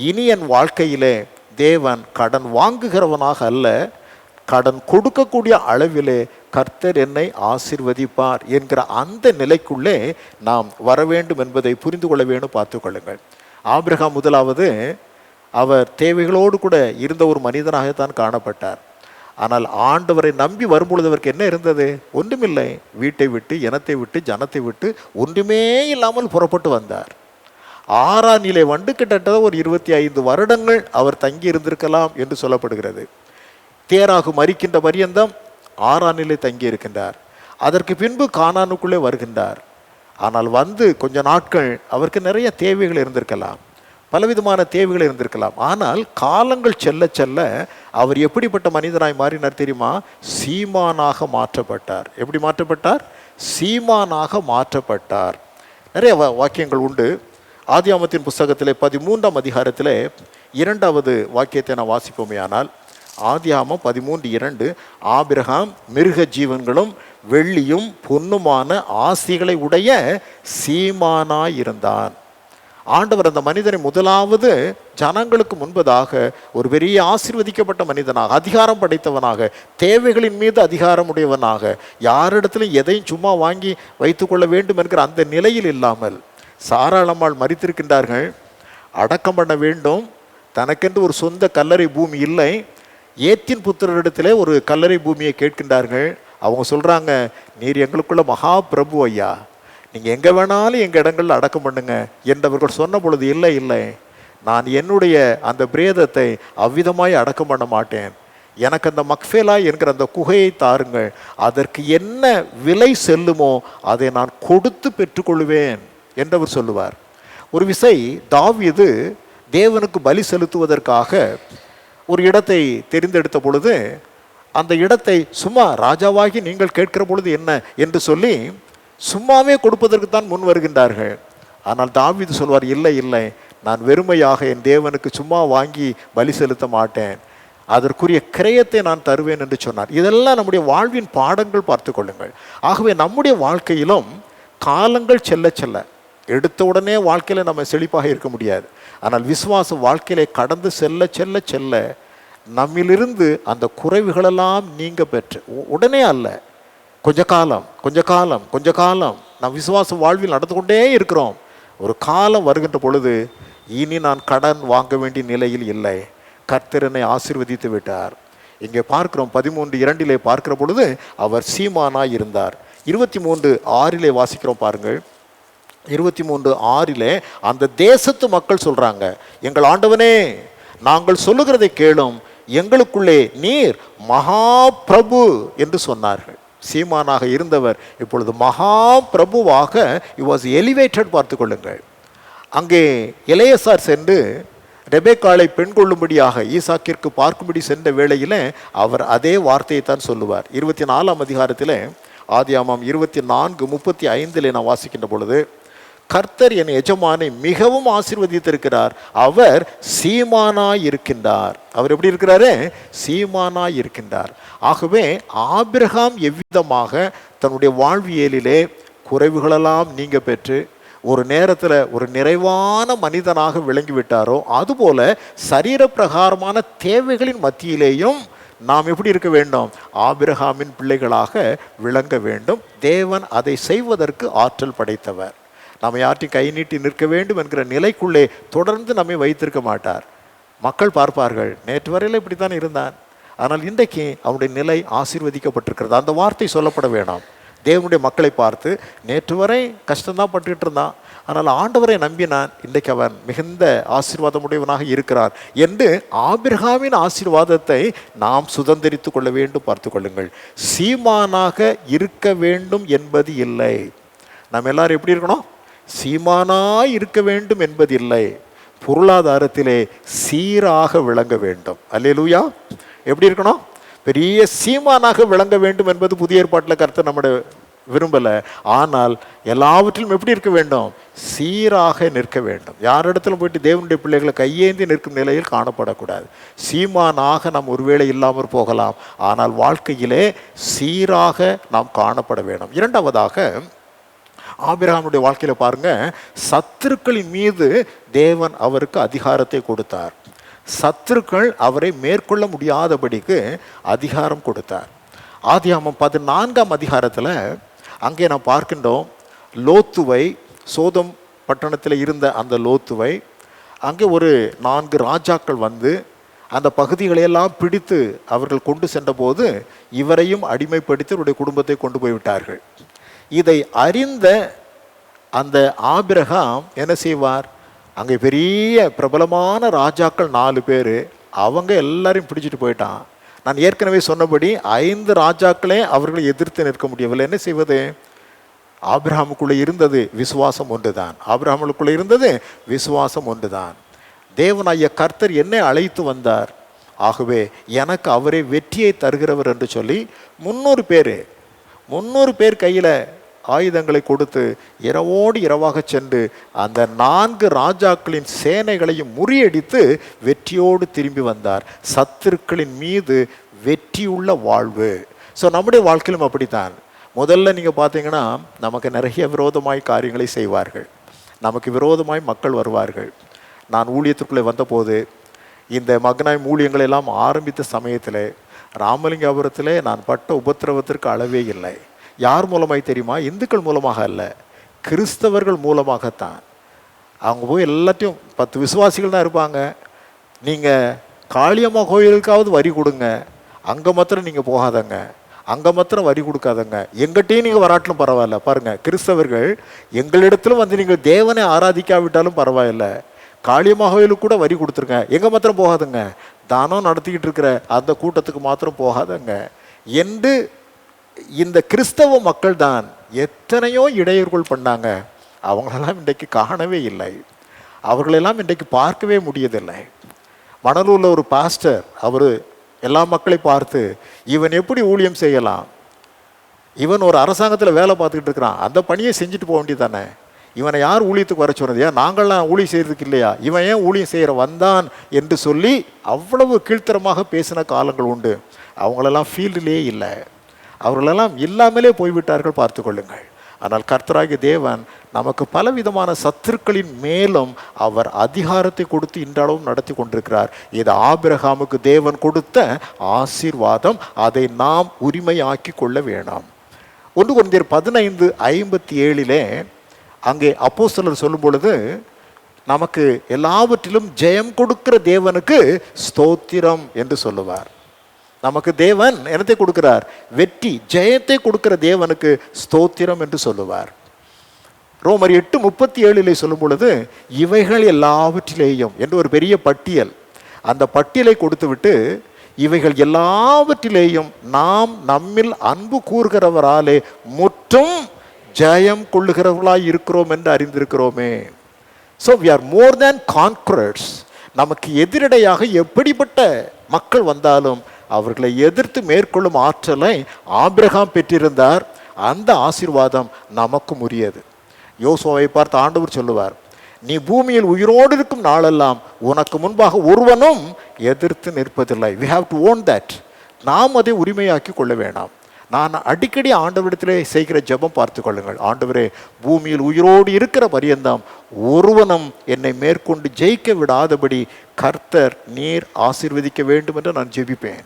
இனி என் வாழ்க்கையிலே தேவன் கடன் வாங்குகிறவனாக அல்ல, கடன் கொடுக்கக்கூடிய அளவிலே கர்த்தர் என்னை ஆசீர்வதிப்பார் என்கிற அந்த நிலைக்குள்ளே நாம் வர வேண்டும் என்பதை புரிந்து கொள்ள வேண்டும். பார்த்து கொள்ளுங்கள். ஆபிரகாம் முதலாவது அவர் தேவைகளோடு கூட இருந்த ஒரு மனிதனாகத்தான் காணப்பட்டார். ஆனால் ஆண்டவரை நம்பி வரும்பொழுது அவருக்கு என்ன இருந்தது? ஒன்றுமில்லை. வீட்டை விட்டு, இனத்தை விட்டு, ஜனத்தை விட்டு ஒன்றுமே இல்லாமல் புறப்பட்டு வந்தார். ஆரானிலே வந்து கிட்டத்தட்ட ஒரு 25 வருடங்கள் அவர் தங்கி இருந்திருக்கலாம் என்று சொல்லப்படுகிறது. தேராகு மரிக்கின்ற பரியந்தம் ஆரானிலே தங்கி இருக்கின்றார். அதற்கு பின்பு கானானுக்குள்ளே வருகின்றார். ஆனால் வந்து கொஞ்ச நாட்கள் அவருக்கு நிறைய தேவைகள் இருந்திருக்கலாம், பலவிதமான தேவைகள் இருந்திருக்கலாம். ஆனால் காலங்கள் செல்ல செல்ல அவர் எப்படிப்பட்ட மனிதனாய் மாறினார் தெரியுமா? சீமானாக மாற்றப்பட்டார். எப்படி மாற்றப்பட்டார்? சீமானாக மாற்றப்பட்டார். நிறைய வாக்கியங்கள் உண்டு. ஆதியாமத்தின் புஸ்தகத்திலே 13ஆம் அதிகாரத்திலே 2வது வாக்கியத்தை நான் வாசிப்போமே. ஆனால் ஆதியாமம் 13:2, ஆபிரகாம் மிருக ஜீவன்களும் வெள்ளியும் பொன்னுமான ஆசிகளை உடைய சீமானாயிருந்தான். ஆண்டவர் அந்த மனிதனை முதலாவது ஜனங்களுக்கு முன்பதாக ஒரு பெரிய ஆசீர்வதிக்கப்பட்ட மனிதனாக, அதிகாரம் படைத்தவனாக, தேவைகளின் மீது அதிகாரம் உடையவனாக, யாரிடத்திலும் எதையும் சும்மா வாங்கி வைத்துக்கொள்ள வேண்டும் என்கிற அந்த நிலையில் இல்லாமல், சாராளம்மாள் மரித்திருக்கின்றார்கள், அடக்கம் பண்ண வேண்டும், தனக்கென்று ஒரு சொந்த கல்லறை பூமி இல்லை. ஏத்தின் புத்திரரிடத்திலே ஒரு கல்லறை பூமியை கேட்கின்றார்கள். அவங்க சொல்கிறாங்க, நீர் எங்களுக்குள்ள மகா பிரபு ஐயா, நீங்கள் எங்கே வேணாலும் எங்கள் இடங்களில் அடக்கம் பண்ணுங்க என்றவர்கள் சொன்ன பொழுது, இல்லை இல்லை, நான் என்னுடைய அந்த பிரேதத்தை அவ்விதமாய் அடக்கம் பண்ண மாட்டேன், எனக்கு அந்த மக்ஃபேலா என்கிற அந்த குகையை தாருங்கள், அதற்கு என்ன விலை செல்லுமோ அதை நான் கொடுத்து பெற்றுக்கொள்வேன் என்றவர் சொல்லுவார். ஒரு விசை தாவீது தேவனுக்கு பலி செலுத்துவதற்காக ஒரு இடத்தை தெரிந்தெடுத்த பொழுது, அந்த இடத்தை சும்மா ராஜாவாகி நீங்கள் கேட்கிற பொழுது என்ன என்று சொல்லி சும்மாவே கொடுப்பதற்கு தான் முன் வருகின்றார்கள். ஆனால் தாவீது சொல்வார், இல்லை இல்லை, நான் வெறுமையாக என் தேவனுக்கு சும்மா வாங்கி பலி செலுத்த மாட்டேன், அதற்குரிய கிரயத்தை நான் தருவேன் என்று சொன்னார். இதெல்லாம் நம்முடைய வாழ்வின் பாடங்கள், பார்த்து கொள்ளுங்கள். ஆகவே நம்முடைய வாழ்க்கையிலும் காலங்கள் செல்ல செல்ல, எடுத்த உடனே வாழ்க்கையில் நம்ம செழிப்பாக இருக்க முடியாது. ஆனால் விசுவாச வாழ்க்கையிலே கடந்து செல்ல செல்ல செல்ல நம்மிலிருந்து அந்த குறைவுகளெல்லாம் நீங்க பெற்று, உடனே அல்ல, கொஞ்ச காலம் நாம் விசுவாச வாழ்வில் நடந்து கொண்டே இருக்கிறோம். ஒரு காலம் வருகின்ற பொழுது, இனி நான் கடன் வாங்க வேண்டிய நிலையில் இல்லை, கர்த்தர் என்னை ஆசீர்வதித்து விட்டார். இங்கே பார்க்கிறோம் 13:2 பார்க்கிற பொழுது அவர் சீமானாய் இருந்தார். 23:6 வாசிக்கிறோம் பாருங்கள். 23:6 அந்த தேசத்து மக்கள் சொல்றாங்க, எங்கள் ஆண்டவனே, நாங்கள் சொல்லுகிறதை கேளும், எங்களுக்குள்ளே நீர் மகா பிரபு என்று சொன்னார்கள். சீமானாக இருந்தவர் இப்பொழுது மகா பிரபுவாக he was elevated. பார்த்து கொள்ளுங்கள். அங்கே எலெயாசார் சென்று ரெபேக்காளை பெண் கொள்ளும்படியாக ஈசாக்கிற்கு பார்க்கும்படி சென்ற வேளையில அவர் அதே வார்த்தையை தான் சொல்லுவார். 24ஆம் அதிகாரத்தில் ஆதியாகமம் 24:35 நான் வாசிக்கின்ற பொழுது, கர்த்தர் என் எஜமானை மிகவும் ஆசீர்வதித்திருக்கிறார், அவர் சீமானாய் இருக்கின்றார். அவர் எப்படி இருக்கிறாரு? சீமானாய் இருக்கின்றார். ஆகவே ஆபிரகாம் எவ்விதமாக தன்னுடைய வாழ்வியலிலே குறைவுகளெல்லாம் நீங்க பெற்று ஒரு நேரத்தில் ஒரு நிறைவான மனிதனாக விளங்கிவிட்டாரோ, அதுபோல சரீர பிரகாரமான தேவைகளின் மத்தியிலேயும் நாம் எப்படி இருக்க வேண்டும்? ஆபிரகாமின் பிள்ளைகளாக விளங்க வேண்டும். தேவன் அதை செய்வதற்கு ஆற்றல் படைத்தவர். நாம் யார்ட்டையும் கை நீட்டி நிற்க வேண்டும் என்கிற நிலைக்குள்ளே தொடர்ந்து நம்மை வைத்திருக்க மாட்டார். மக்கள் பார்ப்பார்கள், நேற்று வரையில் இப்படித்தான் இருந்தான், ஆனால் இன்றைக்கு அவனுடைய நிலை ஆசீர்வதிக்கப்பட்டிருக்கிறது. அந்த வார்த்தை சொல்லப்பட வேண்டாம். தேவனுடைய மக்களை பார்த்து, நேற்று வரை கஷ்டம்தான் பட்டுக்கிட்டு இருந்தான், ஆனால் ஆண்டவரை நம்பினான், இன்றைக்கு அவன் மிகுந்த ஆசீர்வாதமுடையவனாக இருக்கிறான் என்று ஆபிரகாமின் ஆசீர்வாதத்தை நாம் சுதந்திரித்து கொள்ள வேண்டும். பார்த்து கொள்ளுங்கள், சீமானாக இருக்க வேண்டும் என்பது இல்லை. நாம் எல்லாரும் எப்படி இருக்கணும்? சீமானாய் இருக்க வேண்டும் என்பது இல்லை. பொருளாதாரத்திலே சீராக விளங்க வேண்டும். அல்லேலூயா. எப்படி இருக்கணும்? பெரிய சீமானாக விளங்க வேண்டும் என்பது புதிய ஏற்பாட்டில் கர்த்தர் நம்முடைய விரும்பலை. ஆனால் எல்லாவற்றிலும் எப்படி இருக்க வேண்டும்? சீராக நிற்க வேண்டும். யாரிடத்திலும் போயிட்டு தேவனுடைய பிள்ளைகளை கையேந்தி நிற்கும் நிலையில் காணப்படக்கூடாது. சீமானாக நாம் ஒருவேளை இல்லாமல் போகலாம், ஆனால் வாழ்க்கையிலே சீராக நாம் காணப்பட வேண்டும். இரண்டாவதாக, ஆபிரகாமுடைய வாழ்க்கையில பாருங்க, சத்துருக்களின் மீது தேவன் அவருக்கு அதிகாரத்தை கொடுத்தார். சத்துருக்கள் அவரை மேற்கொள்ள முடியாதபடிக்கு அதிகாரம் கொடுத்தார். ஆதியாகமம் 14ஆம் அதிகாரத்தில் அங்கே நாம் பார்க்கின்றோம், லோத்துவை, சோதம் பட்டணத்தில் இருந்த அந்த லோத்துவை அங்கே ஒரு 4 ராஜாக்கள் வந்து அந்த பகுதிகளையெல்லாம் பிடித்து அவர்கள் கொண்டு சென்றபோது இவரையும் அடிமைப்படுத்தி அவருடைய குடும்பத்தை கொண்டு போய்விட்டார்கள். இதை அறிந்த அந்த ஆபிரகாம் என்ன செய்வார்? அங்கே பெரிய பிரபலமான ராஜாக்கள் 4 பேர், அவங்க எல்லாரையும் பிடிச்சிட்டு போயிட்டான். நான் ஏற்கனவே சொன்னபடி 5 ராஜாக்களே அவர்களை எதிர்த்து நிற்க முடியவில்லை. என்ன செய்வது? ஆபிரகாமுக்குள்ளே இருந்தது விசுவாசம் ஒன்றுதான். ஆபிரகாமுக்குள்ளே இருந்தது விசுவாசம் ஒன்றுதான். தேவனாகிய கர்த்தர் என்னை அழைத்து வந்தார், ஆகவே எனக்கு அவரே வெற்றியை தருகிறவர் என்று சொல்லி 300 பேர் கையில் ஆயுதங்களை கொடுத்து இரவோடு இரவாக சென்று அந்த 4 ராஜாக்களின் சேனைகளையும் முறியடித்து வெற்றியோடு திரும்பி வந்தார். சத்துருக்களின் மீது வெற்றியுள்ள வாழ்வு. ஸோ நம்முடைய வாழ்க்கையிலும் அப்படித்தான். முதல்ல நீங்கள் பார்த்தீங்கன்னா, நமக்கு நிறைய விரோதமாய் காரியங்களை செய்வார்கள், நமக்கு விரோதமாய் மக்கள் வருவார்கள். நான் ஊழியத்திற்குள்ளே வந்தபோது இந்த மகனாய் ஊழியங்களை எல்லாம் ஆரம்பித்த சமயத்தில் ராமலிங்கபுரத்தில் நான் பட்ட உபத்திரவத்திற்கு அளவே இல்லை. யார் மூலமாய் தெரியுமா? இந்துக்கள் மூலமாக அல்ல, கிறிஸ்தவர்கள் மூலமாகத்தான். அவங்க போய் எல்லாத்தையும் 10 விசுவாசிகள் தான் இருப்பாங்க. நீங்கள் காளியம்மா கோயிலுக்காவது வரி கொடுங்க, அங்கே மாத்திரம் நீங்கள் போகாதங்க, அங்கே மாத்திரம் வரி கொடுக்காதங்க, எங்கிட்டையும் நீங்கள் வராட்டிலும் பரவாயில்ல. பாருங்கள், கிறிஸ்தவர்கள் எங்களிடத்திலும் வந்து நீங்கள் தேவனை ஆராதிக்காவிட்டாலும் பரவாயில்ல, காளியம்மா கோயிலுக்கு கூட வரி கொடுத்துருங்க, எங்கே மாத்திரம் போகாதுங்க, தானம் நடத்திக்கிட்டு இருக்கிற அந்த கூட்டத்துக்கு மாத்திரம் போகாதங்க என்று இந்த கிறிஸ்தவ மக்கள் தான் எத்தனையோ இடையூறுகள் பண்ணாங்க. அவங்களெல்லாம் இன்றைக்கு காணவே இல்லை, அவர்களெல்லாம் இன்றைக்கு பார்க்கவே முடியதில்லை. மணலூரில் ஒரு பாஸ்டர், அவர் எல்லா மக்களையும் பார்த்து, இவன் எப்படி ஊழியம் செய்யலாம், இவன் ஒரு அரசாங்கத்தில் வேலை பார்த்துக்கிட்டு இருக்கிறான், அந்த பணியை செஞ்சுட்டு போக வேண்டியது தானே, இவனை யார் ஊழியத்துக்கு வர சொன்னது, ஏன் நாங்கள்லாம் ஊழியம் செய்கிறதுக்கு இல்லையா, இவன் ஏன் ஊழியம் செய்கிற வந்தான் என்று சொல்லி அவ்வளவு கீழ்த்தரமாக பேசின காலங்கள் உண்டு. அவங்களெல்லாம் ஃபீல்டிலே இல்லை, அவர்களெல்லாம் இல்லாமலே போய்விட்டார்கள், பார்த்து கொள்ளுங்கள். ஆனால் கர்த்தராகிய தேவன் நமக்கு பலவிதமான சத்துருக்களின் மேலும் அவர் அதிகாரத்தை கொடுத்து இன்றளவும் நடத்தி கொண்டிருக்கிறார். இது ஆபிரகாமுக்கு தேவன் கொடுத்த ஆசீர்வாதம், அதை நாம் உரிமையாக்கி கொள்ள வேண்டாம். 1 கொரிந்தியர் 15:57 அங்கே அப்போஸ்தலர் சொல்லும் பொழுது, நமக்கு எல்லாவற்றிலும் ஜெயம் கொடுக்கிற தேவனுக்கு ஸ்தோத்திரம் என்று சொல்லுவார். நமக்கு தேவன் என்னத்தை கொடுக்கிறார்? வெற்றி, ஜெயத்தை கொடுக்கிற தேவனுக்கு ஸ்தோத்திரம் என்று சொல்லுவார். ரோமர் 8:37 சொல்லும் பொழுது, இவைகள் எல்லாவற்றிலேயும் என்று ஒரு பெரிய பட்டியல், அந்த பட்டியலை கொடுத்து விட்டு, இவைகள் எல்லாவற்றிலேயும் நாம் நம்மில் அன்பு கூறுகிறவராலே முற்றும் ஜெயம் கொள்ளுகிறவர்களாய் இருக்கிறோம் என்று அறிந்திருக்கிறோமே. So we are more than conquerors. நமக்கு எதிரடையாக எப்படிப்பட்ட மக்கள் வந்தாலும் அவர்களை எதிர்த்து மேற்கொள்ளும் ஆற்றலை ஆபிரகாம் பெற்றிருந்தார். அந்த ஆசீர்வாதம் நமக்கும் உரியது. யோசுவாவை பார்த்து ஆண்டவர் சொல்லுவார், நீ பூமியில் உயிரோடு இருக்கும் நாளெல்லாம் உனக்கு முன்பாக ஒருவனும் எதிர்த்து நிற்பதில்லை. we have to own that. நாம் அதை உரிமையாக்கி கொள்ள வேண்டாம். நான் அடிக்கடி ஆண்டவரிடத்திலே செய்கிற ஜெபம் பார்த்து கொள்ளுங்கள். ஆண்டவரே, பூமியில் உயிரோடு இருக்கிற பரியந்தம் ஒருவனும் என்னை மேற்கொண்டு ஜெயிக்க விடாதபடி கர்த்தர் நீர் ஆசீர்வதிக்க வேண்டும் என்று நான் ஜெபிப்பேன்.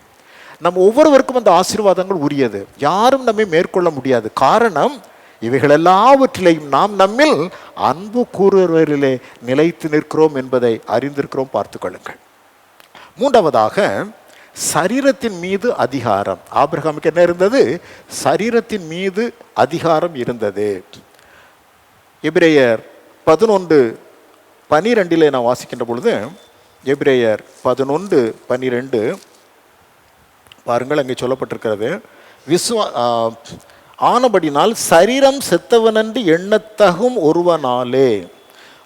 நம்ம ஒவ்வொருவருக்கும் அந்த ஆசீர்வாதங்கள் உரியது. யாரும் நம்மை மேற்கொள்ள முடியாது. காரணம், இவைகள் எல்லாவற்றிலையும் நாம் நம்மில் அன்பு கூறுவரிலே நிலைத்து நிற்கிறோம் என்பதை அறிந்திருக்கிறோம். பார்த்து கொள்ளுங்கள். மூன்றாவதாக, சரீரத்தின் மீது அதிகாரம். ஆபிரகாமுக்கு என்ன இருந்தது? சரீரத்தின் மீது அதிகாரம் இருந்தது. எபிரேயர் 11:12 நான் வாசிக்கின்ற பொழுது, எபிரேயர் 11:12 பாருங்கள், அங்கே சொல்லப்பட்டிருக்கிறது, ஆனபடினால் சரீரம் செத்தவனென்று எண்ணத்தகும் ஒருவனாலே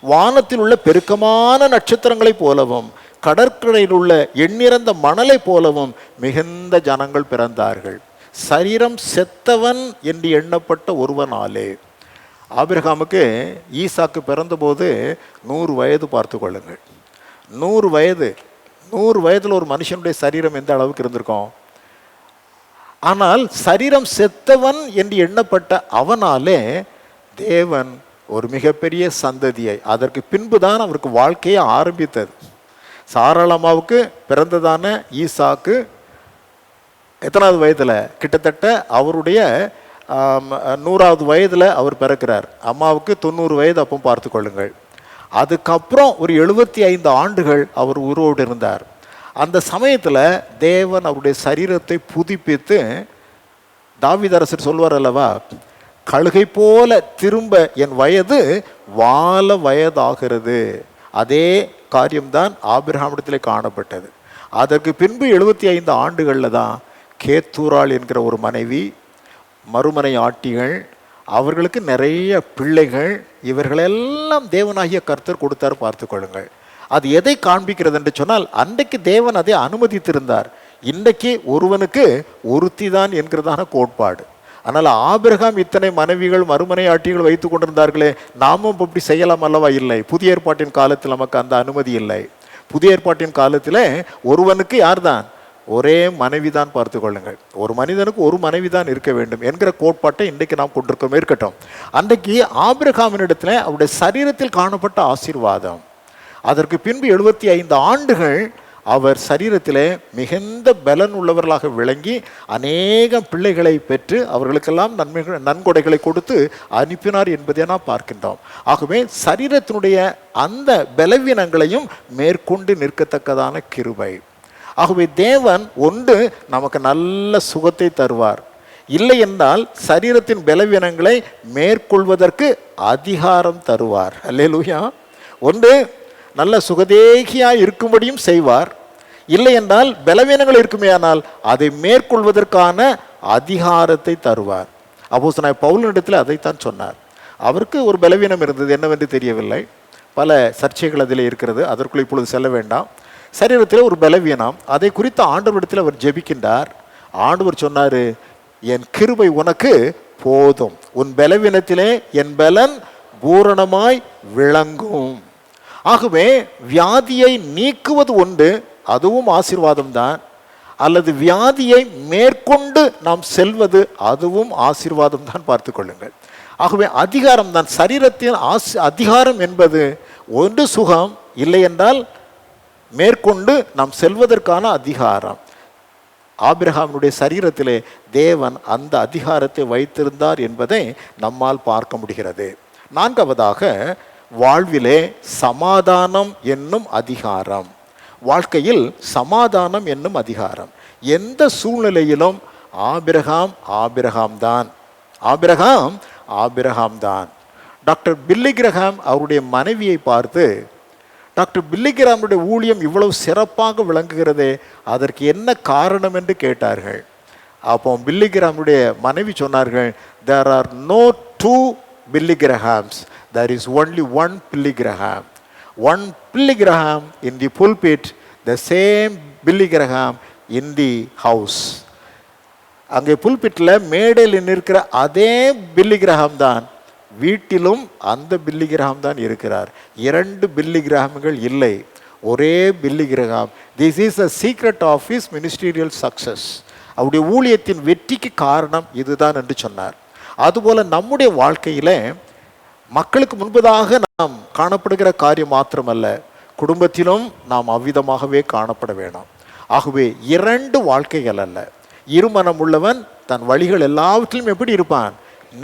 வானத்தில் உள்ள பெருக்கமான நட்சத்திரங்களைப் போலவும் கடற்கரையில் உள்ள எண்ணிறந்த மணலை போலவும் மிகுந்த ஜனங்கள் பிறந்தார்கள். சரீரம் செத்தவன் என்று எண்ணப்பட்ட ஒருவனாலே. ஆபிரகாமுக்கு ஈசாக்கு பிறந்தபோது 100 வயது. பார்த்து கொள்ளுங்கள். 100 வயது. 100 வயதில் ஒரு மனுஷனுடைய சரீரம் எந்த அளவுக்கு இருந்திருக்கும்? ஆனால் சரீரம் செத்தவன் என்று எண்ணப்பட்ட அவனாலே தேவன் ஒரு மிகப்பெரிய சந்ததியை, அதற்கு பின்புதான் அவருக்கு வாழ்க்கையை ஆரம்பித்தது. சாராளமாவுக்கு பிறந்ததான ஈசாக்கு எத்தனாவது வயதில்? கிட்டத்தட்ட அவருடைய 100வது வயதில் அவர் பிறக்கிறார். அம்மாவுக்கு 90 வயது. அப்போ பார்த்து கொள்ளுங்கள். அதுக்கப்புறம் ஒரு 75 ஆண்டுகள் அவர் உயிரோடு இருந்தார். அந்த சமயத்தில் தேவன் அவருடைய சரீரத்தை புதுப்பித்து, தாவீது அரசர் சொல்வார் அல்லவா, கழுகை போல திரும்ப என் வயது வால வயதாகிறது. அதே காரியம்தான் ஆபிரகாமிடத்திலே காணப்பட்டது. அதற்கு பின்பு 75 ஆண்டுகளில் தான் கேத்தூராள் என்கிற ஒரு மனைவி, மறுமனை ஆட்டிகள், அவர்களுக்கு நிறைய பிள்ளைகள், இவர்களெல்லாம் தேவனாகிய கர்த்தர் கொடுத்தார். பார்த்து கொள்ளுங்கள். அது எதை காண்பிக்கிறது என்று சொன்னால், அன்றைக்கு தேவன் அதை அனுமதித்திருந்தார். இன்றைக்கு ஒருவனுக்கு ஒருத்தி தான் என்கிறதான கோட்பாடு. அதனால் ஆபிரகாம் இத்தனை மனைவிகள், மறுமனை ஆட்டிகள் வைத்து கொண்டிருந்தார்களே, நாமும் இப்படி செய்யலாம் அல்லவா? இல்லை. புதிய ஏற்பாட்டின் காலத்தில் நமக்கு அந்த அனுமதி இல்லை. புதிய ஏற்பாட்டின் காலத்தில் ஒருவனுக்கு யார் தான்? ஒரே மனைவி தான். பார்த்து கொள்ளுங்கள். ஒரு மனிதனுக்கு ஒரு மனைவி தான் இருக்க வேண்டும் என்கிற கோட்பாட்டை இன்றைக்கு நாம் கொண்டிருக்கோம். இருக்கட்டும். அன்றைக்கு ஆபிரகாமினிடத்தில் அவருடைய சரீரத்தில் காணப்பட்ட ஆசீர்வாதம். அதற்கு பின்பு 75 ஆண்டுகள் அவர் சரீரத்திலே மிகுந்த பலன் உள்ளவர்களாக விளங்கி அநேக பிள்ளைகளை பெற்று அவர்களுக்கெல்லாம் நன்கொடைகளை கொடுத்து அனுப்பினார் என்பதை நாம் பார்க்கின்றோம். ஆகவே சரீரத்தினுடைய அந்த பலவீனங்களையும் மேற்கொண்டு நிற்கத்தக்கதான கிருபை. ஆகவே தேவன் ஒன்று நமக்கு நல்ல சுகத்தை தருவார், இல்லை என்றால் சரீரத்தின் பலவீனங்களை மேற்கொள்வதற்கு அதிகாரம் தருவார். அல்லேலூயா. ஒன்று, நல்ல சுகதேகியாய் இருக்கும்படியும் செய்வார். இல்லை என்றால் பலவீனங்கள் இருக்குமே, ஆனால் அதை மேற்கொள்வதற்கான அதிகாரத்தை தருவார். அப்போஸ்தலனாகிய பவுலினிடத்தில் அதைத்தான் சொன்னார். அவருக்கு ஒரு பலவீனம் இருந்தது, என்னவென்று தெரியவில்லை. பல சர்ச்சைகள் அதில் இருக்கிறது, அதற்குள் இப்பொழுது செல்ல வேண்டாம். சரீரத்தில் ஒரு பலவீனம், அதை குறித்து ஆண்டவரிடத்தில் அவர் ஜெபிக்கின்றார். ஆண்டவர் சொன்னார், என் கிருபை உனக்கு போதும், உன் பலவீனத்திலே என் பலன் பூரணமாய் விளங்கும். ஆகவே வியாதியை நீக்குவது உண்டு, அதுவும் ஆசீர்வாதம் தான். அல்லது வியாதியை மேற்கொண்டு நாம் செல்வது, அதுவும் ஆசீர்வாதம் தான். பார்த்து கொள்ளுங்கள். ஆகவே அதிகாரம் தான். சரீரத்தின் அதிகாரம் என்பது ஒன்று சுகம், இல்லை என்றால் மேற்கொண்டு நாம் செல்வதற்கான அதிகாரம். ஆபிரகாமினுடைய சரீரத்திலே தேவன் அந்த அதிகாரத்தை வைத்திருந்தார் என்பதை நம்மால் பார்க்க முடிகிறது. நான்காவதாக, வாழ்விலே சமாதானம் என்னும் அதிகாரம். வாழ்க்கையில் சமாதானம் என்னும் அதிகாரம். எந்த சூழ்நிலையிலும் ஆபிரகாம் ஆபிரகாம்தான், ஆபிரகாம் ஆபிரகாம்தான். டாக்டர் பில்லி கிரஹாம் அவருடைய மனைவியை பார்த்து, டாக்டர் பில்லி கிரஹாமுடைய ஊழியம் இவ்வளவு சிறப்பாக விளங்குகிறதே, அதற்கு என்ன காரணம் என்று கேட்டார்கள். அப்போ பில்லி கிரஹாமுடைய மனைவி சொன்னார்கள், there are no two Billy grams, there is only one Billy Graham. One Billy Graham in the pulpit, the same Billy Graham in the house. அங்கே புல்பிட்டில் மேடையில் நிற்கிற அதே பில்லி கிரஹாம் தான் வீட்டிலும் அந்த பில்லி கிரஹாம் தான் இருக்கிறார். இரண்டு பில்லி கிரஹாம்கள் இல்லை, ஒரே Billy Graham. This is a secret of his ministerial success. அவருடைய ஊழியத்தின் வெற்றிக்கு காரணம் இதுதான் என்று சொன்னார். அதுபோல நம்முடைய வாழ்க்கையில மக்களுக்கு முன்பதாக நாம் காணப்படுகிற காரியம் மாத்திரமல்ல, குடும்பத்திலும் நாம் அவ்விதமாகவே காணப்பட வேணும். ஆகவே இரண்டு வாழ்க்கைகள் அல்ல, இருமனம் உள்ளவன் தன் வழிகள் எல்லாவற்றிலும் எப்படி இருப்பான்?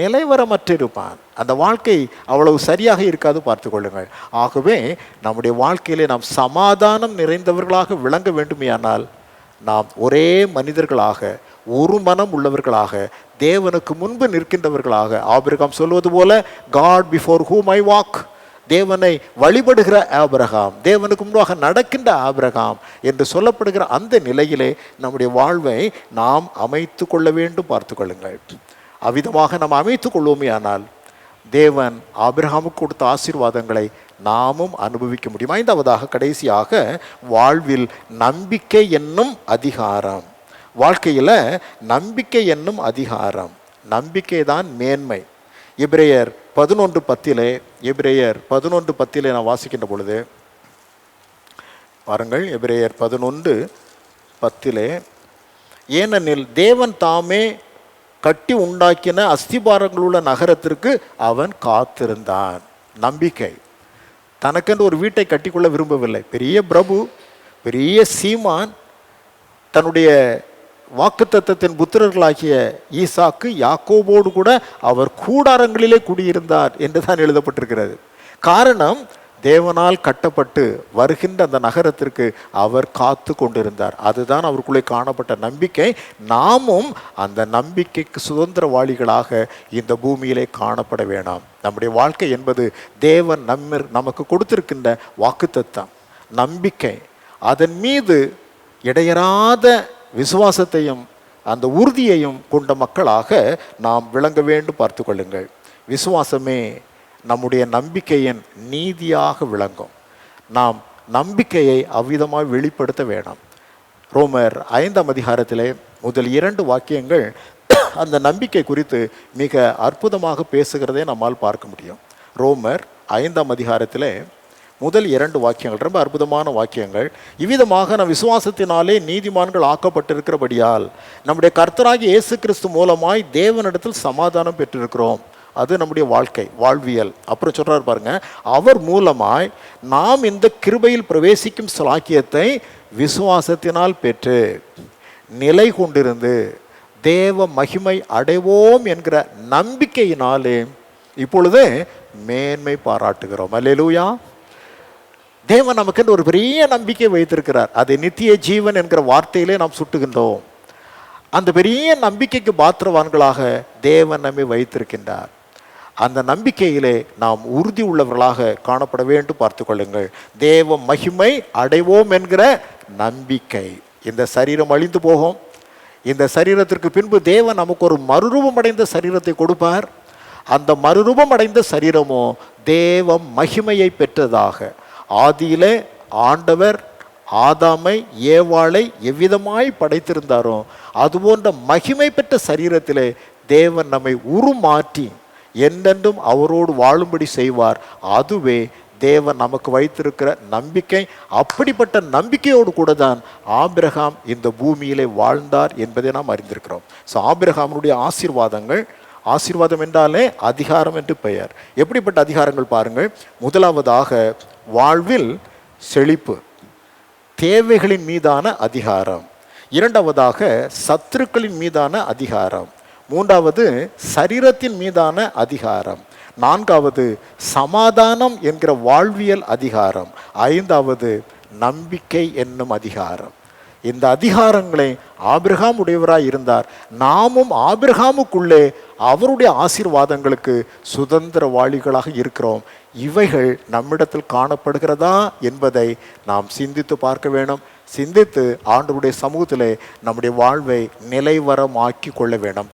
நிலைவரமற்று இருப்பான். அந்த வாழ்க்கை அவ்வளவு சரியாக இருக்காது, பார்த்து கொள்ளுங்கள். ஆகவே நம்முடைய வாழ்க்கையிலே நாம் சமாதானம் நிறைந்தவர்களாக விளங்க வேண்டுமேயானால் நாம் ஒரே மனிதர்களாக, ஒரு மனம் உள்ளவர்களாக, தேவனுக்கு முன்பு நிற்கின்றவர்களாக, ஆபிரகாம் சொல்வது போல God before whom I walk, தேவனை வழிபடுகிற ஆபிரகாம், தேவனுக்கு முன்பாக நடக்கின்ற ஆபிரகாம் என்று சொல்லப்படுகிற அந்த நிலையிலே நம்முடைய வாழ்வை நாம் அமைத்து கொள்ள வேண்டும், பார்த்து கொள்ளுங்கள். அவ்விதமாக நாம் அமைத்து கொள்வோமே ஆனால் தேவன் ஆபிரகாமுக்கு கொடுத்த ஆசீர்வாதங்களை நாமும் அனுபவிக்க முடியும். ஐந்தாவதாக, கடைசியாக, வாழ்வில் நம்பிக்கை என்னும் அதிகாரம். வாழ்க்கையில் நம்பிக்கை என்னும் அதிகாரம், நம்பிக்கை தான் மேன்மை. எபிரேயர் 11:10, எபிரேயர் 11:10 நான் வாசிக்கின்ற பொழுது பாருங்கள், எபிரேயர் 11:10, ஏனெனில் தேவன் தாமே கட்டி உண்டாக்கின அஸ்திபாரங்களுள்ள நகரத்திற்கு அவன் காத்திருந்தான். நம்பிக்கை. தனக்கென்று ஒரு வீட்டை கட்டிக்கொள்ள விரும்பவில்லை. பெரிய பிரபு, பெரிய சீமான், தன்னுடைய வாக்குத்தத்தத்தின் புத்திரர்களாகிய ஈசாக்கு யாக்கோபோடு கூட அவர் கூடாரங்களிலே குடியிருந்தார் என்று தான் எழுதப்பட்டிருக்கிறது. காரணம், தேவனால் கட்டப்பட்டு வருகின்ற அந்த நகரத்திற்கு அவர் காத்து கொண்டிருந்தார். அதுதான் அவருக்குள்ளே காணப்பட்ட நம்பிக்கை. நாமும் அந்த நம்பிக்கைக்கு சுதந்திரவாளிகளாக இந்த பூமியிலே காணப்பட வேண்டாம். நம்முடைய வாழ்க்கை என்பது தேவன் நமக்கு கொடுத்திருக்கின்ற வாக்குத்தத்தம், நம்பிக்கை. அதன் மீது இடையறாத விசுவாசத்தையும் அந்த உறுதியையும் கொண்ட மக்களாக நாம் விளங்க வேண்டும், பார்த்து கொள்ளுங்கள். விசுவாசமே நம்முடைய நம்பிக்கையின் நீதியாக விளங்கும். நாம் நம்பிக்கையை அவ்விதமாக வெளிப்படுத்த வேணும். ரோமர் 5 முதல் 2 வாக்கியங்கள் அந்த நம்பிக்கை குறித்து மிக அற்புதமாக பேசுகிறதை நம்மால் பார்க்க முடியும். ரோமர் 5 முதல் 2 வாக்கியங்கள் ரொம்ப அற்புதமான வாக்கியங்கள். இவ்விதமாக நம் விசுவாசத்தினாலே நீதிமான்கள் ஆக்கப்பட்டிருக்கிறபடியால் நம்முடைய கர்த்தராகிய இயேசு கிறிஸ்து மூலமாய் தேவனிடத்தில் சமாதானம் பெற்றிருக்கிறோம். அது நம்முடைய வாழ்க்கை, வாழ்வியல். அப்புறம் சொல்றார் பாருங்க, அவர் மூலமாய் நாம் இந்த கிருபையில் பிரவேசிக்கும் ஸ்லாக்கியத்தை விசுவாசத்தினால் பெற்று நிலை கொண்டிருந்து தேவ மகிமை அடைவோம் என்கிற நம்பிக்கையினாலே இப்பொழுது மேன்மை பாராட்டுகிறோம். அல்லேலூயா. தேவன் நமக்கு ஒரு பெரிய நம்பிக்கை வைத்திருக்கிறார். அதை நித்திய ஜீவன் என்கிற வார்த்தையிலே நாம் சுட்டுகின்றோம். அந்த பெரிய நம்பிக்கைக்கு பாத்திரவான்களாக தேவன் நம்மை வைத்திருக்கின்றார். அந்த நம்பிக்கையிலே நாம் உறுதி உள்ளவர்களாக காணப்பட வேண்டும், பார்த்து கொள்ளுங்கள். தேவ மகிமை அடைவோம் என்கிற நம்பிக்கை. இந்த சரீரம் அழிந்து போகும். இந்த சரீரத்திற்கு பின்பு தேவன் நமக்கு ஒரு மறுரூபம் அடைந்த சரீரத்தை கொடுப்பார். அந்த மறுரூபம் அடைந்த சரீரமோ தேவ மகிமையை பெற்றதாக. ஆதியிலே ஆண்டவர் ஆதாமை ஏவாளை எவ்விதமாய் படைத்திருந்தாரோ அதுபோன்ற மகிமை பெற்ற சரீரத்திலே தேவன் நம்மை உருமாற்றி என்றென்றும் அவரோடு வாழும்படி செய்வார். அதுவே தேவன் நமக்கு வைத்திருக்கிற நம்பிக்கை. அப்படிப்பட்ட நம்பிக்கையோடு கூட தான் ஆபிரகாம் இந்த பூமியிலே வாழ்ந்தார் என்பதை நாம் அறிந்திருக்கிறோம். ஸோ ஆபிரகாமுடைய ஆசீர்வாதங்கள், ஆசீர்வாதம் என்றாலே அதிகாரம் என்று பெயர். எப்படிப்பட்ட அதிகாரங்கள் பாருங்கள். முதலாவதாக வாழ்வில் செழிப்பு, தேவைகளின் மீதான அதிகாரம். இரண்டாவதாக சத்துருக்களின் மீதான அதிகாரம். மூன்றாவது சரீரத்தின் மீதான அதிகாரம். நான்காவது சமாதானம் என்கிற வாழ்வியல் அதிகாரம். ஐந்தாவது நம்பிக்கை என்னும் அதிகாரம். இந்த அதிகாரங்களை ஆபிரகாம் உடையவராய் இருந்தார். நாமும் ஆபிரகாமுக்குள்ளே அவருடைய ஆசீர்வாதங்களுக்கு சுதந்திரவாளிகளாக இருக்கிறோம். இவைகள் நம்மிடத்தில் காணப்படுகிறதா என்பதை நாம் சிந்தித்து பார்க்க வேணும். சிந்தித்து ஆண்டவருடைய சமூகத்திலே நம்முடைய வாழ்வை நிலைவரமாக்கி கொள்ள வேணும்.